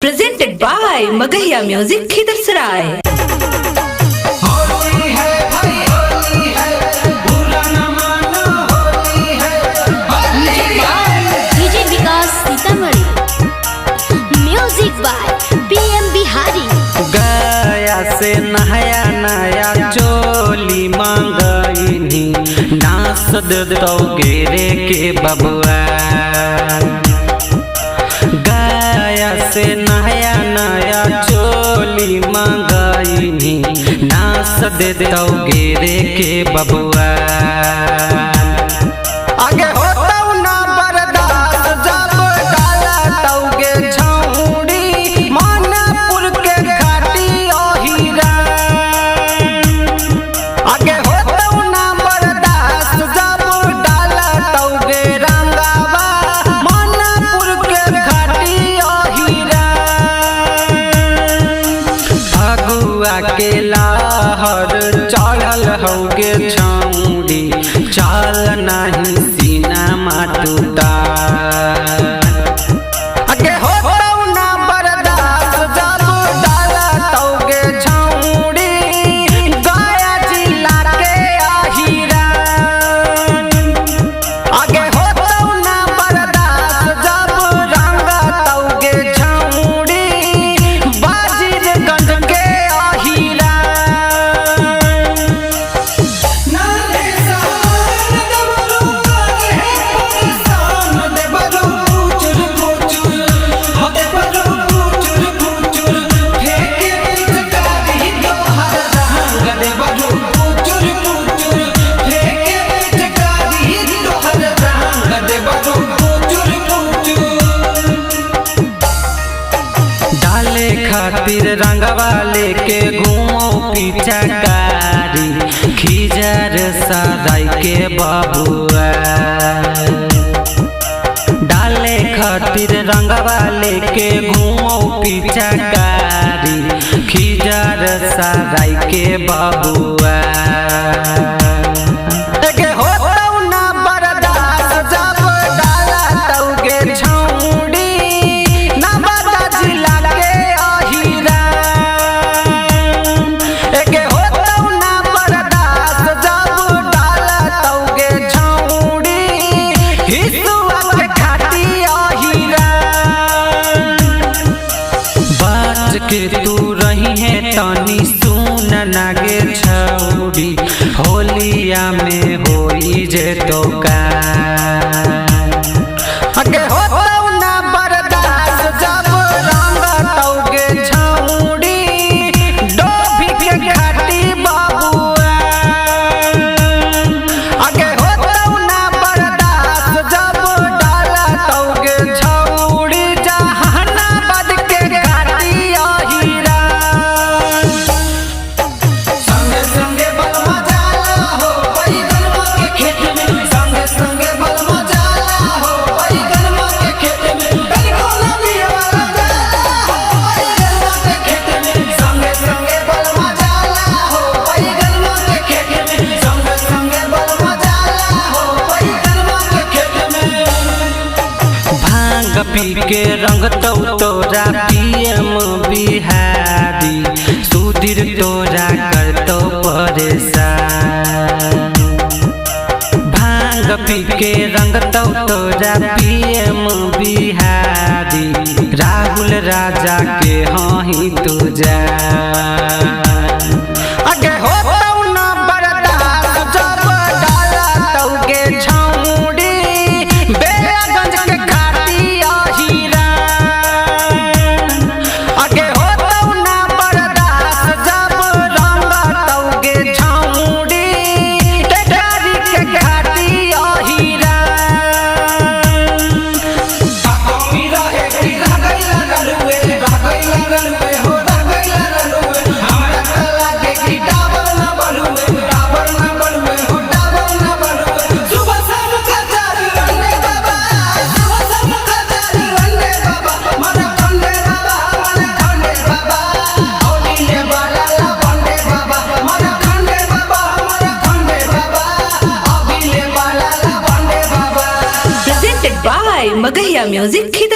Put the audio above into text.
presented by Magahia Music Khidasrai. Music by PM Bihari. Gaya से नया नया चोली मांगनी नास दो गेरे के बबुआ। गया से नया नया चोली मांगनी नास दो गेरे के बबुआ। आगे होता ना बर्दाश्त जब डाला तौगे छौड़ी मानपुर के घाटी ओहिरा। आगे होता ना बर्दाश्त जब डाला तौगे रंगावा मानपुर के घाटी ओहिरा। भगुआ के लाहर चढ़ल होगे छौड़ी चाल नहीं सीना माटूटा। आगे होता ना बर्दाश्त जब डाला तौगे छौड़ी गया जिला के आहिरा। आगे होता ना बर्दाश्त जब रंगा तौगे छौड़ी बाजीरगंज के आहिरा। डाले खातिर रंगवा लेके घूमो पीछा कारी खिजर सराय के बबुआ। डाले खातिर रंगवा लेके घूमो पीछा कारी खिजर सराय के बबुआ। एके होता ना बर्दाश्त जब डाला तौगे छौड़ी नवादा जिला के आहिरा। एके होता ना बर्दाश्त जब डाला तौगे छौड़ी हिसुआ के घाटी आहिरा। बात के तू रही है तनी सुन नागे छौड़ी होलिया में होई जे तो का। आगे होता ना बर्दाश्त जब रंगा तौगे छौड़ी डोभी के घाटी बबुआ। आगे होता ना बर्दाश्त जब डाला तौगे छौड़ी जहानाबाद के घाटी आहिरा। संगे संगे बलमा जाला हो बैगनवा के खेत में। संगे संगे बलमा जाला हो बैगनवा के खेत में। बैगनवा बियावाला जाला हो बैगनवा के खेत में। संगे संगे बलमा जाला हो बैगनवा के खेत में। संगे संगे बलमा जाला हो बैगनवा के खेत में। भांग पी के रंग तोरा PM बिहारी सुधीर तोरा करतो परेशान। भांग पी के रंग तोरा PM बिहारी राहुल राजा के हही तू जा। आगे होता ना बर्दाश्त जब डाला तौगे छौड़ी बेगंज के घाटी आहिरा। आगे होता ना बर्दाश्त जब रंगा तौगे छौड़ी टेटारी के घाटी आहिरा। रहे कि रह गइला रलुए हो रह गइला रलुए। हमरा त लागे कि डाबर ना बलुए डाबर ना बलुए हो डाबर ना बलुए। सुबह शाम खजारी रंगे बाबा सुबह शाम खजारी रंगे बाबा मन खंडे बाबा मन खंडे बाबा। औलिले वाला ला बंडे बाबा मन खंडे बाबा मन खंडे बाबा। औलिले वाला ला बंडे बाबा। Presented by Magahia Music Khidasrai.